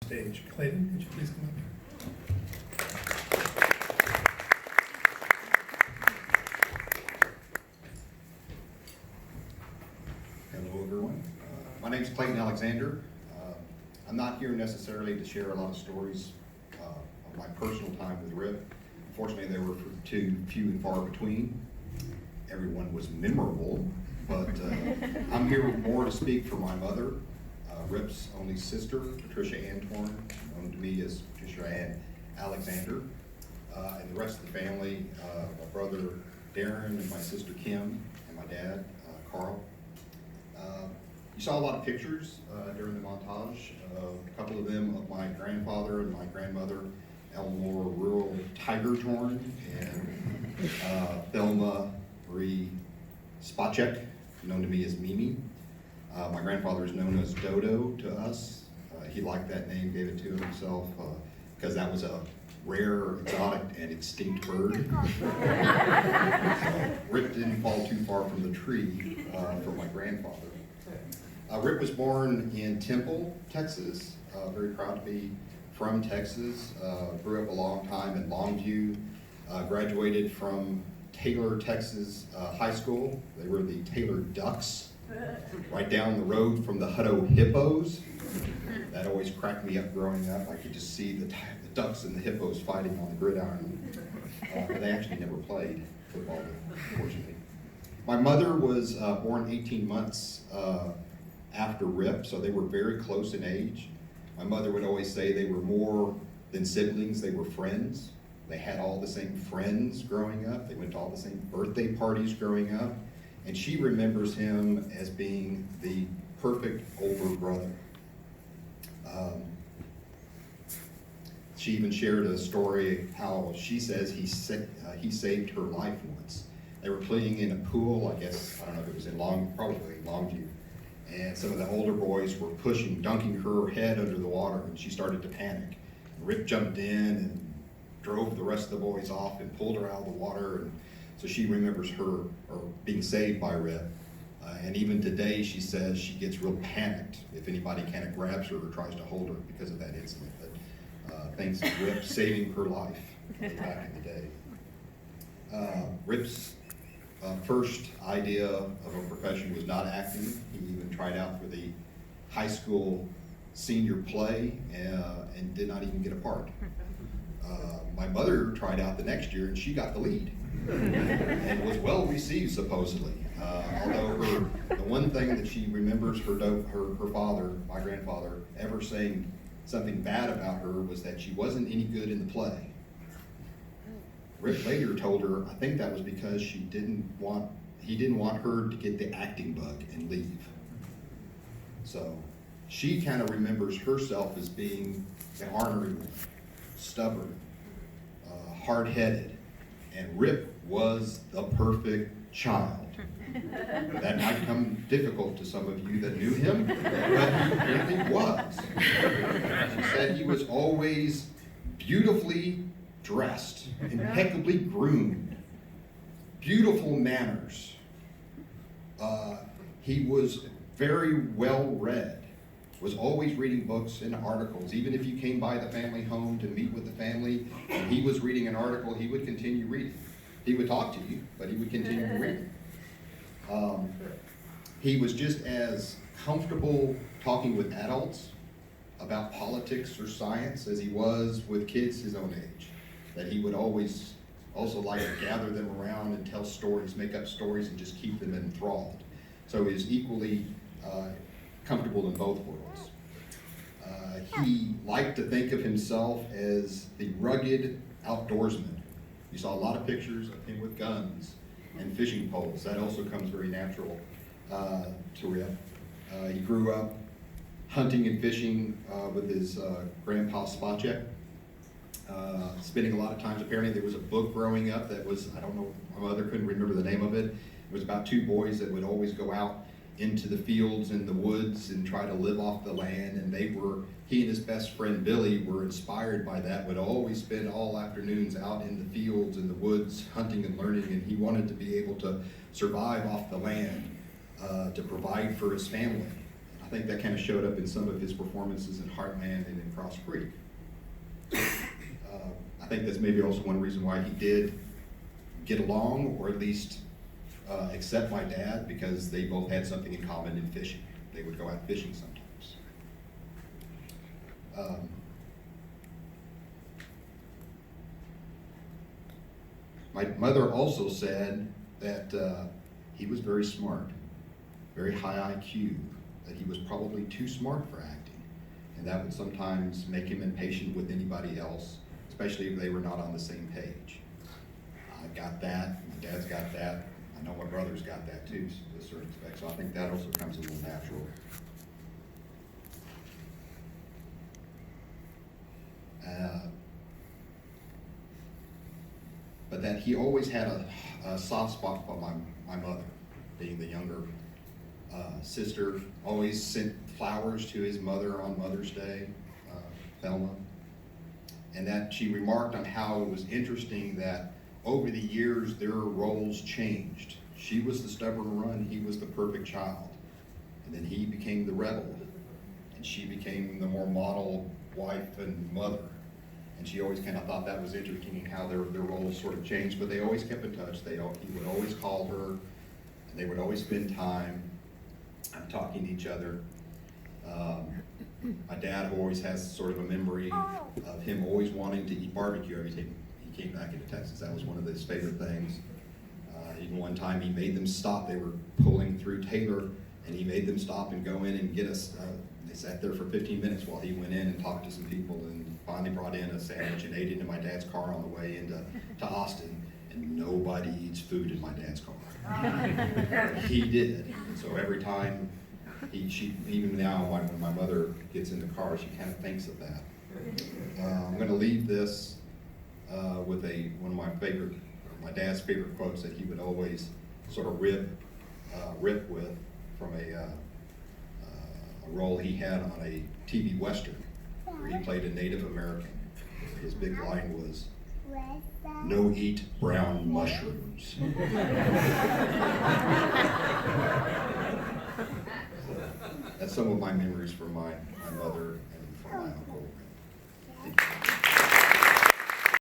Stage. Clayton, could you please come up? Hello, everyone. My name is Clayton Alexander. I'm not here necessarily to share a lot of stories of my personal time with Rip. Unfortunately, they were too few and far between. Everyone was memorable, but I'm here more to speak for my mother, Rip's only sister, Patricia Antoine, known to me as Patricia Ann Alexander, and the rest of the family, my brother Darren and my sister Kim and my dad, Carl. You saw a lot of pictures during the montage, a couple of them of my grandfather and my grandmother, Eleanor Rural Tigertorn, and Thelma Marie Spacek, known to me as Mimi. My grandfather is known as Dodo to us. He liked that name, gave it to himself, because that was a rare, exotic, and extinct bird. So Rip didn't fall too far from the tree for my grandfather. Rip was born in Temple, Texas. Very proud to be from Texas. Grew up a long time in Longview. Graduated from Taylor, Texas High School. They were the Taylor Ducks, right down the road from the Hutto Hippos. That always cracked me up growing up. I could just see the Ducks and the Hippos fighting on the gridiron. But they actually never played football, unfortunately. My mother was born 18 months after Rip, so they were very close in age. My mother would always say they were more than siblings, they were friends. They had all the same friends growing up. They went to all the same birthday parties growing up. And she remembers him as being the perfect older brother. She even shared a story how she says he saved her life once. They were playing in a pool, I guess, I don't know if it was in probably Longview. And some of the older boys were dunking her head under the water, and she started to panic. Rip jumped in and drove the rest of the boys off and pulled her out of the water. And so she remembers her or being saved by Rip. And even today, she says she gets real panicked if anybody kind of grabs her or tries to hold her because of that incident. But thanks to Rip saving her life back in the day. Rip's first idea of a profession was not acting. He even tried out for the high school senior play and did not even get a part. My mother tried out the next year and she got the lead and was well received supposedly. Although the one thing that she remembers her father, my grandfather, ever saying something bad about her was that she wasn't any good in the play. Rip later told her, I think that was because he didn't want her to get the acting bug and leave. So she kind of remembers herself as being an ornery woman, stubborn, hard-headed, and Rip was the perfect child. That might come difficult to some of you that knew him, but he really was. She said he was always beautifully dressed, impeccably groomed, beautiful manners. He was very well read, was always reading books and articles. Even if you came by the family home to meet with the family and he was reading an article, he would continue reading. He would talk to you, but he would continue reading. He was just as comfortable talking with adults about politics or science as he was with kids his own age. That he would always also like to gather them around and tell stories, make up stories, and just keep them enthralled. So he was equally comfortable in both worlds. He liked to think of himself as the rugged outdoorsman. You saw a lot of pictures of him with guns and fishing poles. That also comes very natural to Rip. He grew up hunting and fishing with his grandpa Spacek. Spending a lot of times, apparently there was a book growing up that was, I don't know, my mother couldn't remember the name of it. It was about two boys that would always go out into the fields and the woods and try to live off the land, and he and his best friend Billy were inspired by that, would always spend all afternoons out in the fields and the woods hunting and learning, and he wanted to be able to survive off the land, to provide for his family. I think that kind of showed up in some of his performances in Heartland and in Cross Creek. I think that's maybe also one reason why he did get along, or at least accept my dad, because they both had something in common in fishing. They would go out fishing sometimes. My mother also said that he was very smart, very high IQ, that he was probably too smart for acting, and that would sometimes make him impatient with anybody else, especially if they were not on the same page. I got that, my dad's got that, I know my brother's got that too, to a certain extent, so I think that also comes a little natural. But that he always had a soft spot for my mother, being the younger sister, always sent flowers to his mother on Mother's Day, Thelma. And that she remarked on how it was interesting that over the years their roles changed. She was the stubborn one, he was the perfect child. And then he became the rebel, and she became the more model wife and mother. And she always kind of thought that was interesting, how their roles sort of changed, but they always kept in touch. He would always call her, and they would always spend time talking to each other. My dad always has sort of a memory of him always wanting to eat barbecue every time he came back into Texas. That was one of his favorite things. Even one time he made them stop. They were pulling through Taylor, and he made them stop and go in and get us. They sat there for 15 minutes while he went in and talked to some people, and finally brought in a sandwich and ate it in my dad's car on the way into Austin. And nobody eats food in my dad's car. He did. And so every time even now when my mother gets in the car, she kind of thinks of that. I'm going to leave this with one of my dad's favorite quotes that he would always sort of rip with from a role he had on a TV Western where he played a Native American. His big line was, "No eat brown mushrooms." That's some of my memories from my mother and from my